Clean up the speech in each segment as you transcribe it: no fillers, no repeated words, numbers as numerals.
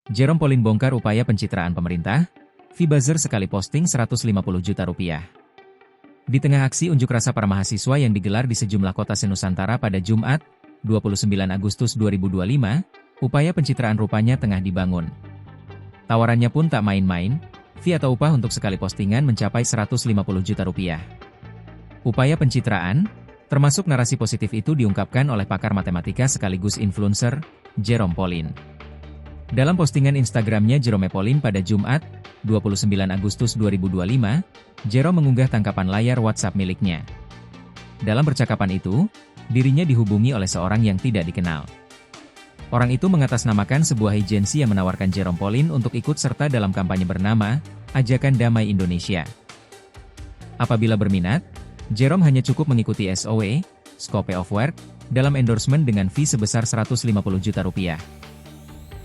Jerome Pauline bongkar upaya pencitraan pemerintah, Vbuzzer sekali posting 150 juta rupiah. Di tengah aksi unjuk rasa para mahasiswa yang digelar di sejumlah kota senusantara pada Jumat, 29 Agustus 2025, upaya pencitraan rupanya tengah dibangun. Tawarannya pun tak main-main, fee atau upah untuk sekali postingan mencapai 150 juta rupiah. Upaya pencitraan, termasuk narasi positif itu diungkapkan oleh pakar matematika sekaligus influencer, Jerome Pauline. Dalam postingan Instagramnya Jerome Pauline pada Jumat, 29 Agustus 2025, Jerome mengunggah tangkapan layar WhatsApp miliknya. Dalam percakapan itu, dirinya dihubungi oleh seorang yang tidak dikenal. Orang itu mengatasnamakan sebuah agensi yang menawarkan Jerome Pauline untuk ikut serta dalam kampanye bernama Ajakan Damai Indonesia. Apabila berminat, Jerome hanya cukup mengikuti SOW, Scope of Work, dalam endorsement dengan fee sebesar 150 juta rupiah.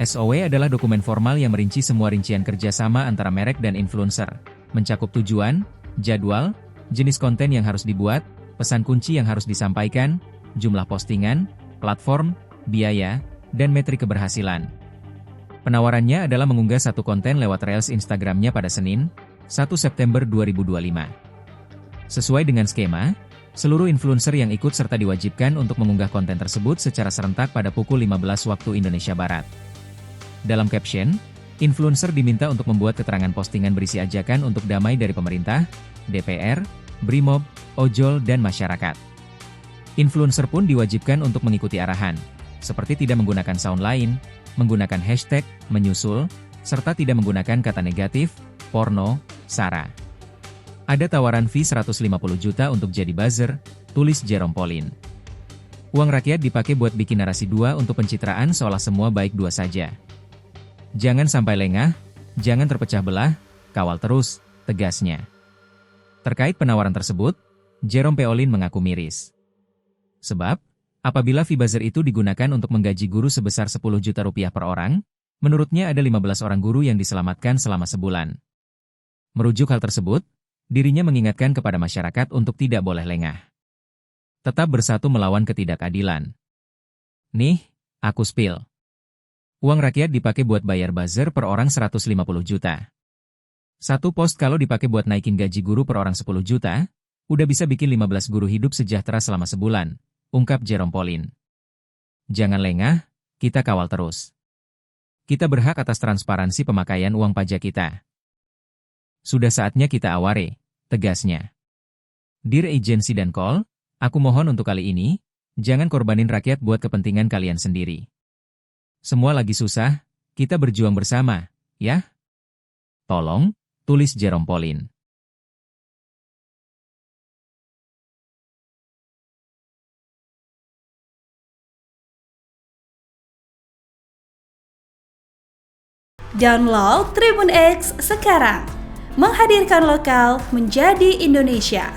SOW adalah dokumen formal yang merinci semua rincian kerjasama antara merek dan influencer, mencakup tujuan, jadwal, jenis konten yang harus dibuat, pesan kunci yang harus disampaikan, jumlah postingan, platform, biaya, dan metrik keberhasilan. Penawarannya adalah mengunggah satu konten lewat Reels Instagramnya pada Senin, 1 September 2025. Sesuai dengan skema, seluruh influencer yang ikut serta diwajibkan untuk mengunggah konten tersebut secara serentak pada pukul 15 waktu Indonesia Barat. Dalam caption, influencer diminta untuk membuat keterangan postingan berisi ajakan untuk damai dari pemerintah, DPR, Brimob, ojol, dan masyarakat. Influencer pun diwajibkan untuk mengikuti arahan, seperti tidak menggunakan sound lain, menggunakan hashtag, menyusul, serta tidak menggunakan kata negatif, porno, sara. Ada tawaran fee 150 juta untuk jadi buzzer, tulis Jerome Pauline. Uang rakyat dipakai buat bikin narasi dua untuk pencitraan seolah semua baik dua saja. Jangan sampai lengah, jangan terpecah belah, kawal terus, tegasnya. Terkait penawaran tersebut, Jerome Pauline mengaku miris. Sebab, apabila Vbuzzer itu digunakan untuk menggaji guru sebesar 10 juta rupiah per orang, menurutnya ada 15 orang guru yang diselamatkan selama sebulan. Merujuk hal tersebut, dirinya mengingatkan kepada masyarakat untuk tidak boleh lengah. Tetap bersatu melawan ketidakadilan. Nih, aku spill. Uang rakyat dipakai buat bayar buzzer per orang 150 juta. Satu post kalau dipakai buat naikin gaji guru per orang 10 juta, udah bisa bikin 15 guru hidup sejahtera selama sebulan, ungkap Jerome Pauline. Jangan lengah, kita kawal terus. Kita berhak atas transparansi pemakaian uang pajak kita. Sudah saatnya kita aware, tegasnya. Dear Agency dan Call, aku mohon untuk kali ini, jangan korbanin rakyat buat kepentingan kalian sendiri. Semua lagi susah, kita berjuang bersama, ya? Tolong, tulis Jerome Pauline. Download Tribun X sekarang, menghadirkan lokal menjadi Indonesia.